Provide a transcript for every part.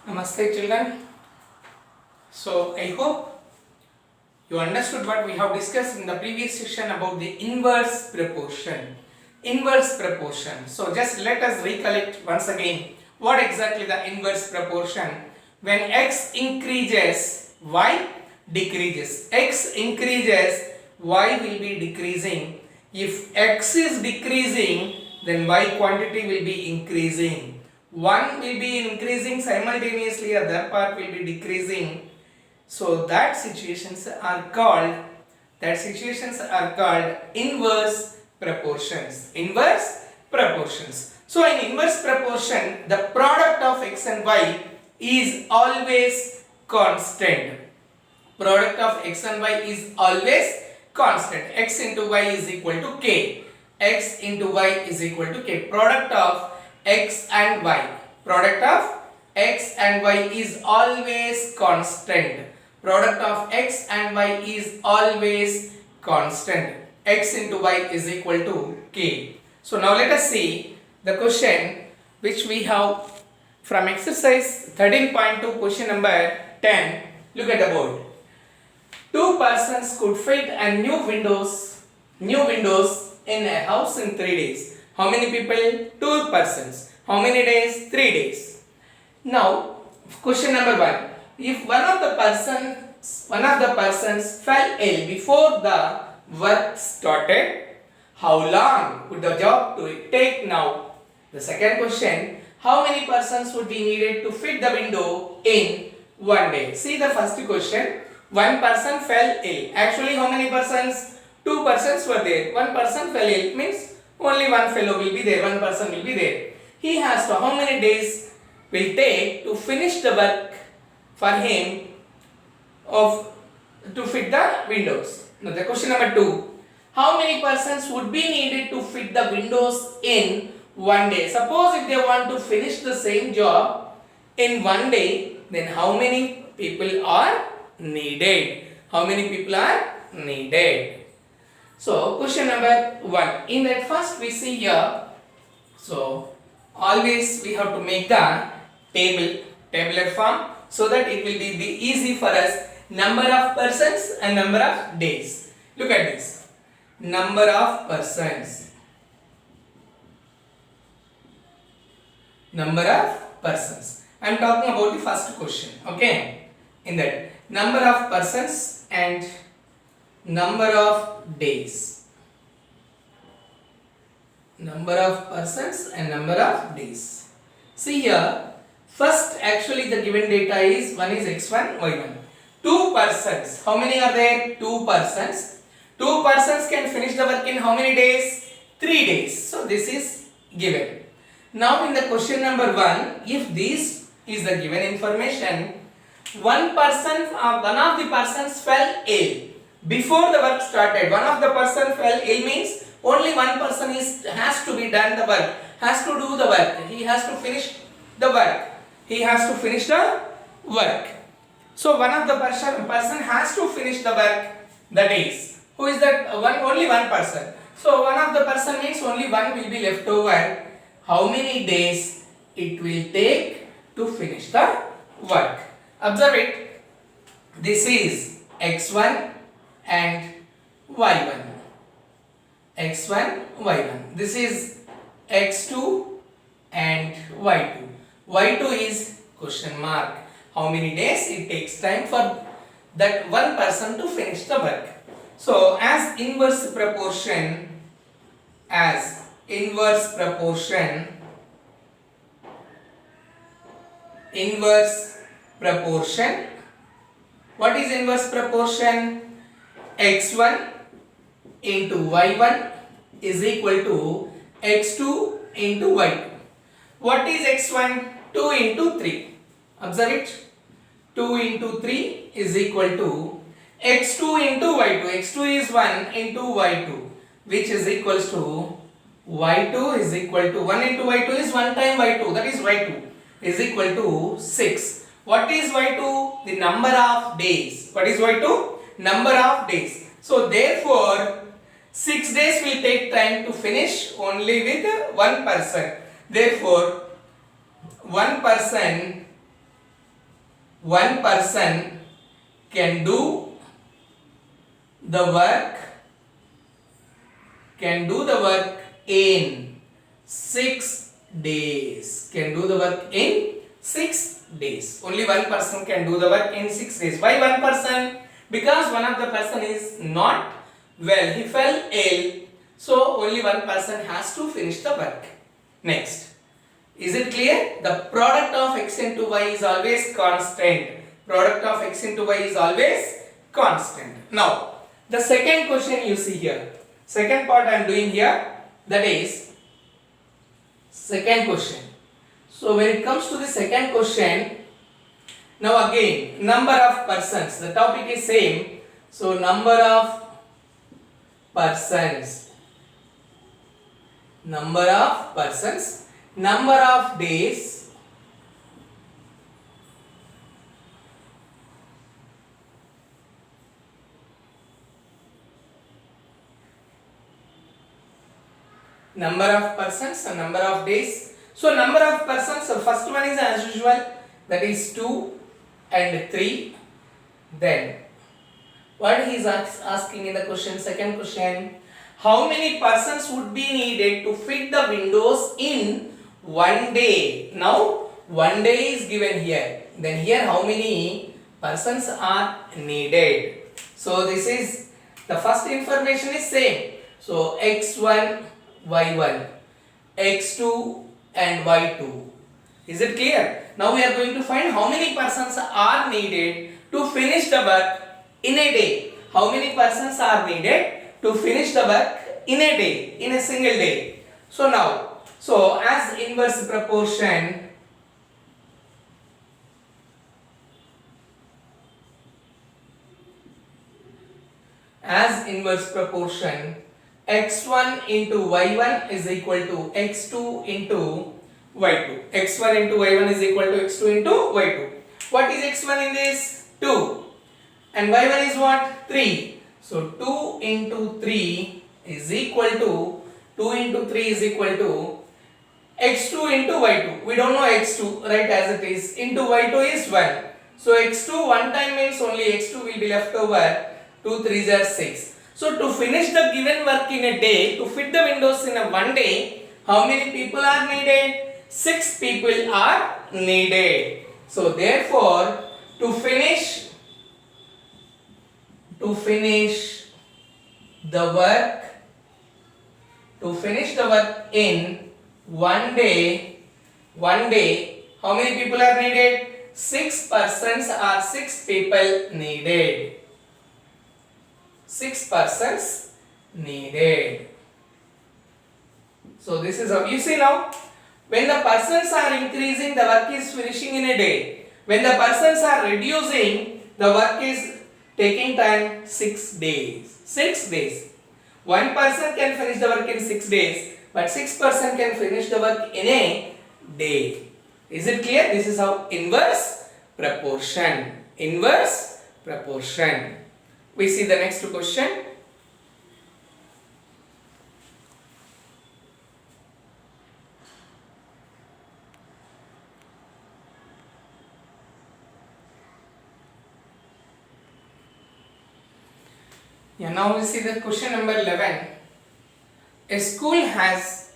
Namaste children. So I hope you understood what we have discussed in the previous session about the inverse proportion. Inverse proportion. So just let us recollect once again what exactly the inverse proportion. When x increases, y decreases. X increases, y will be decreasing. If x is decreasing, then y quantity will be increasing. One will be increasing simultaneously, other part will be decreasing. So that situations are called inverse proportions. Inverse proportions. So in inverse proportion, the product of x and y is always constant. Product of x and y is always constant. X into y is equal to k. X into y is equal to k. Product of x and y. Product of x and y is always constant. Product of x and y is always constant. X into y is equal to k. So now let us see the question which we have from exercise 13.2, question number 10. Look at the board. Two persons could fit a new windows in a house in 3 days. How many people? Two persons. How many days? 3 days. Now, question number 1. If one of the persons fell ill before the work started, how long would the job take now? The second question, how many persons would be needed to fit the window in 1 day? See the first question. One person fell ill. Actually, how many persons? Two persons were there. One person fell ill means only one fellow will be there. One person will be there. He has to, how many days will take to finish the work for him to fit the windows? Now the question number 2. How many persons would be needed to fit the windows in 1 day? Suppose if they want to finish the same job in 1 day, then how many people are needed? How many people are needed? So question number 1. In that first we see here, so always we have to make the tabular form so that it will be easy for us. Number of persons and number of days. Look at this. Number of persons. Number of persons. I am talking about the first question. Okay. In that, number of persons and number of days. Number of persons and number of days. See here, first actually the given data is, one is x1, y1. Two persons. How many are there? Two persons. Two persons can finish the work in how many days? 3 days. So this is given. Now in the question number 1, if this is the given information, one of the persons fell ill before the work started. One of the person fell ill means only one person has to be done the work, has to do the work. He has to finish the work. He has to finish the work. So one of the person has to finish the work, the days. Who is that? Only one person. So one of the person means only one will be left over. How many days it will take to finish the work? Observe it. This is x1 and y1. x1, y1. This is x2 and y2. y2 is question mark. How many days it takes time for that one person to finish the work? So as inverse proportion, what is inverse proportion? x1 into y1 is equal to x2 into y2. What is x1? 2 into 3. Observe it. 2 into 3 is equal to x2 into y2. x2 is 1 into y2, which is equals to y2 is equal to 1 into y2 is 1 time y2, that is y2 is equal to 6. What is y2? The number of days. What is y2? Number of days. So therefore 6 days will take time to finish only with one person. Therefore one person one person can do the work in 6 days. Can do the work in 6 days. Only one person can do the work in 6 days. Why one person? Because one of the person is not well. He fell ill. So only one person has to finish the work. Next. Is it clear? The product of x into y is always constant. Product of x into y is always constant. Now, the second question you see here. Second part I am doing here. That is second question. So when it comes to the second question, now again number of persons. The topic is same. So number of persons, number of days, number of persons and number of days. So number of persons, so first one is as usual, that is 2 and 3. Then what he is asking in the question, second question, how many persons would be needed to fit the windows in one day? Now 1 day is given here. Then here how many persons are needed? So this is the first information is same. So x1, y1, x2 and y2. Is it clear? Now we are going to find how many persons are needed to finish the work in a day. How many persons are needed to finish the work in a day, in a single day. So now, so as inverse proportion, x1 into y1 is equal to x2 into y2. x1 into y1 is equal to x2 into y2. What is x1 in this? 2. And y1 is what? 3. So 2 into 3 is equal to x2 into y2. We don't know x2, right, as it is. Into y2 is 1. So x2 one time means only x2 will be left over. 2 3s are 6. So to finish the given work in a day, to fit the windows in a one day, how many people are needed? 6 people are needed. So therefore, to finish the work in one day, how many people are needed? 6 persons or 6 people needed. 6 persons needed. So this is how you see now. When the persons are increasing, the work is finishing in a day. When the persons are reducing, the work is taking time 6 days. 6 days. One person can finish the work in 6 days, but 6 persons can finish the work in a day. Is it clear? This is how inverse proportion. Inverse proportion. We see the next question. Yeah, now we see the question number 11. A school has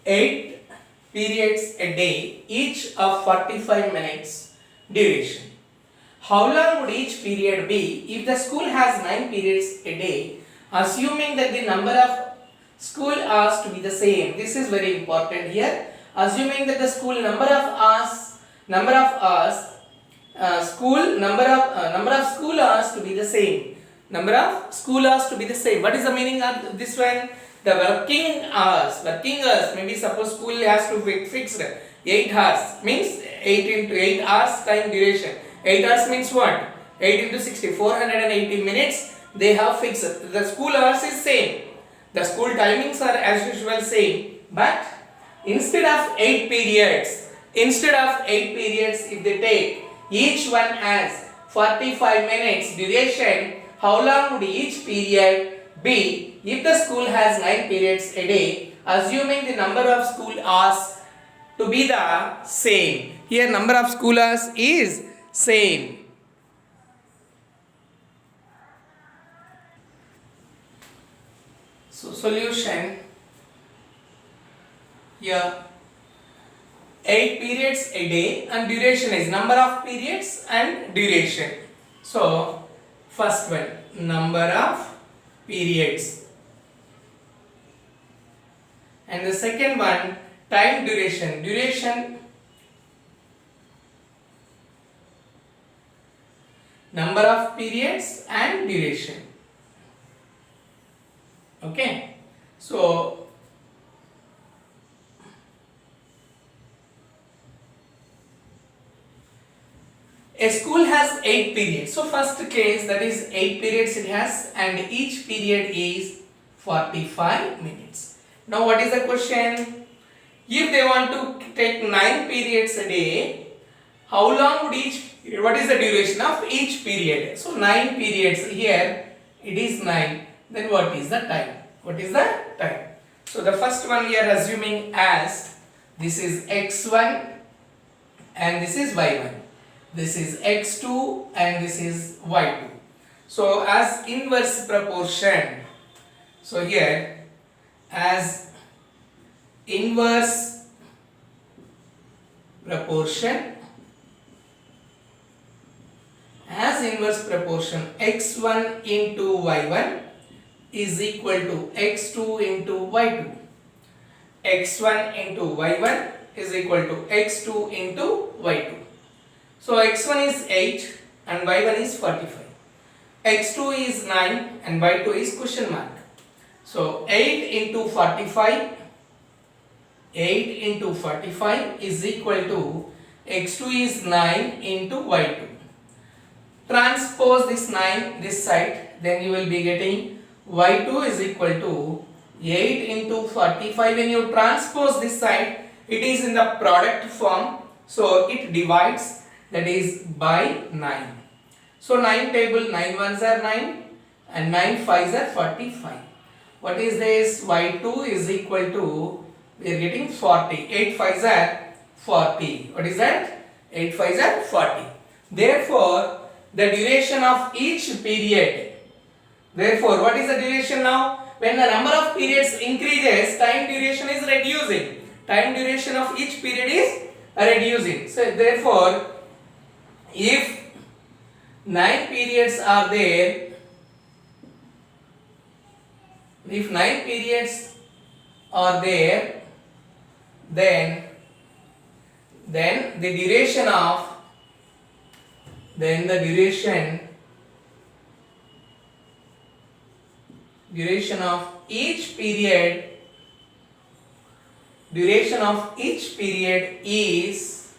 8 periods a day, each of 45 minutes duration. How long would each period be if the school has 9 periods a day, assuming that the number of school hours to be the same? This is very important here. Assuming that the school number of school hours to be the same. Number of school hours to be the same. What is the meaning of this one? The working hours, maybe suppose school has to be fixed 8 hours, means 8 into 8 hours time duration. 8 hours means what? 8 into 60, 480 minutes they have fixed. The school hours is same. The school timings are as usual same. But instead of 8 periods, if they take, each one has 45 minutes duration, how long would each period be if the school has 9 periods a day, assuming the number of school hours to be the same? Here number of school hours is same. So solution here, 8 periods a day and duration is number of periods and duration. So first one, number of periods, and the second one, time duration, number of periods and duration. Okay, so a school has 8 periods. So first case, that is 8 periods it has, and each period is 45 minutes. Now what is the question? If they want to take 9 periods a day, how long would each period, what is the duration of each period? So 9 periods, here it is 9. Then what is the time? What is the time? So the first one we are assuming as this is x1 and this is y1. This is x2 and this is y2. So as inverse proportion, so here as inverse proportion, x1 into y1 is equal to x2 into y2. x1 into y1 is equal to x2 into y2. So x1 is 8 and y1 is 45. x2 is 9 and y2 is question mark. So 8 into 45 is equal to x2 is 9 into y2. Transpose this 9 this side, then you will be getting y2 is equal to 8 into 45. When you transpose this side, it is in the product form, so it divides, that is by 9. So 9 table, 9 ones are 9 and 9 fives are 45. What is this? y2 is equal to, we are getting 40. 8 fives are 40. What is that? 8 fives are 40. Therefore, the duration of each period, therefore what is the duration now? When the number of periods increases, time duration is reducing. Time duration of each period is reducing. So therefore, if 9 periods are there, then the duration of each period is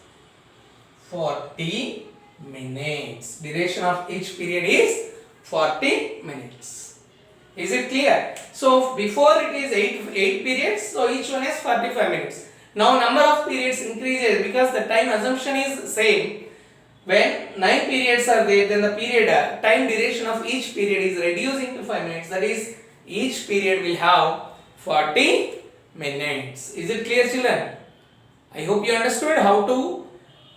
40 minutes. Duration of each period is 40 minutes. Is it clear? So before it is 8 periods, so each one is 45 minutes. Now number of periods increases because the time assumption is same. When 9 periods are there, then the time duration of each period is reducing to 5 minutes. That is, each period will have 40 minutes. Is it clear, children? I hope you understood how to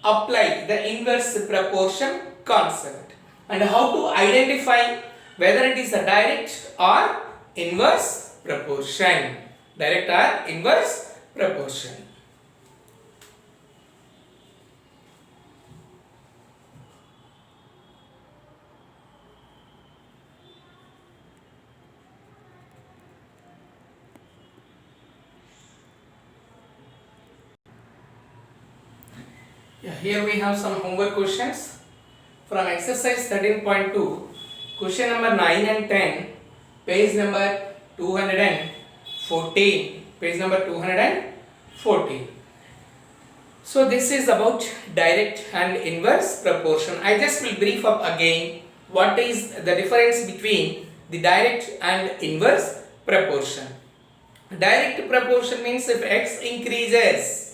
apply the inverse proportion concept and how to identify whether it is a direct or inverse proportion. Direct or inverse proportion. Yeah, here we have some homework questions from exercise 13.2, question number 9 and 10, page number 214. Page number 214. So this is about direct and inverse proportion. I just will brief up again what is the difference between the direct and inverse proportion. Direct proportion means if x increases,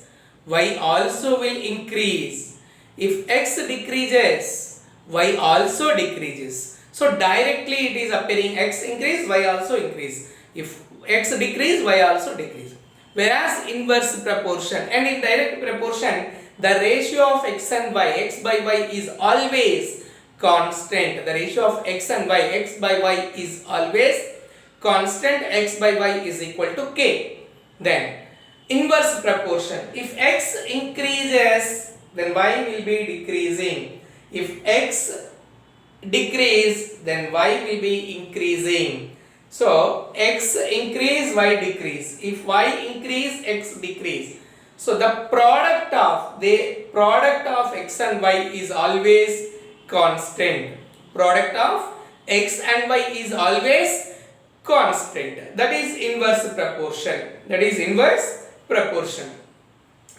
y also will increase. If x decreases, y also decreases. So directly it is appearing x increase, y also increase. If x decrease, y also decrease. Whereas inverse proportion and in direct proportion, the ratio of x and y, x by y is always constant. The ratio of x and y, x by y is always constant. X by y is equal to k. Then inverse proportion. If x increases, then y will be decreasing. If x decrease, then y will be increasing. So x increase, y decrease. If y increase, x decrease. So the product of x and y is always constant. Product of x and y is always constant. That is inverse proportion. That is inverse proportion.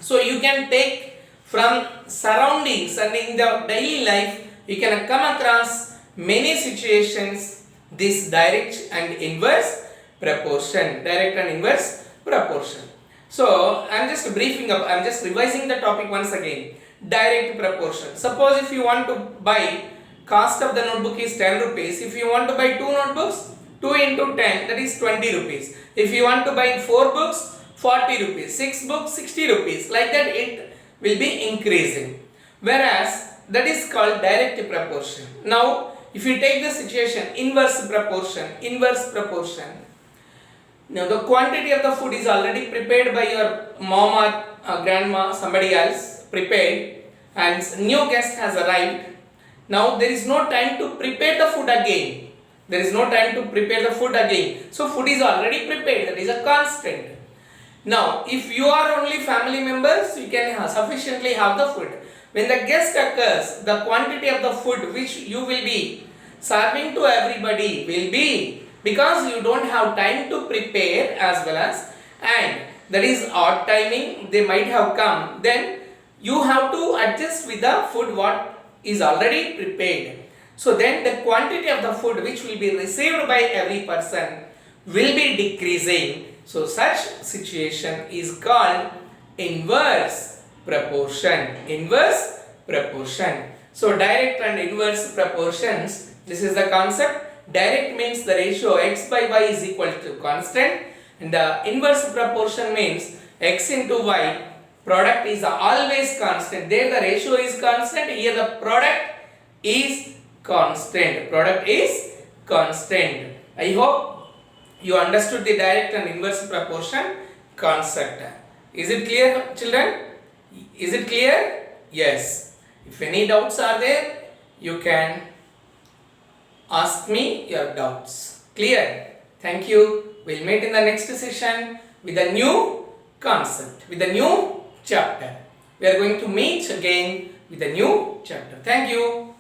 So you can take from surroundings and in the daily life you can come across many situations this direct and inverse proportion. Direct and inverse proportion. So I am just briefing up, I am just revising the topic once again. Direct proportion. Suppose if you want to buy, cost of the notebook is 10 rupees. If you want to buy 2 notebooks, 2 into 10, that is 20 rupees. If you want to buy 4 books, 40 rupees. 6 books, 60 rupees. Like that it will be increasing. Whereas that is called direct proportion. Now if you take the situation inverse proportion. Now the quantity of the food is already prepared by your mom or grandma, somebody else prepared, and new guest has arrived. Now there is no time to prepare the food again. So food is already prepared. That is a constant. Now if you are only family members, you can sufficiently have the food. When the guest occurs, the quantity of the food which you will be serving to everybody will be, because you don't have time to prepare as well as, and that is odd timing, they might have come, then you have to adjust with the food what is already prepared. So then the quantity of the food which will be received by every person will be decreasing. So such situation is called inverse proportion. Inverse proportion. So direct and inverse proportions, this is the concept. Direct means the ratio x by y is equal to constant, and the inverse proportion means x into y, product is always constant. There the ratio is constant, here the product is constant. I hope you understood the direct and inverse proportion concept. Is it clear, children? Is it clear? Yes. If any doubts are there, you can ask me your doubts. Clear? Thank you. We'll meet in the next session with a new concept, with a new chapter. We are going to meet again with a new chapter. Thank you.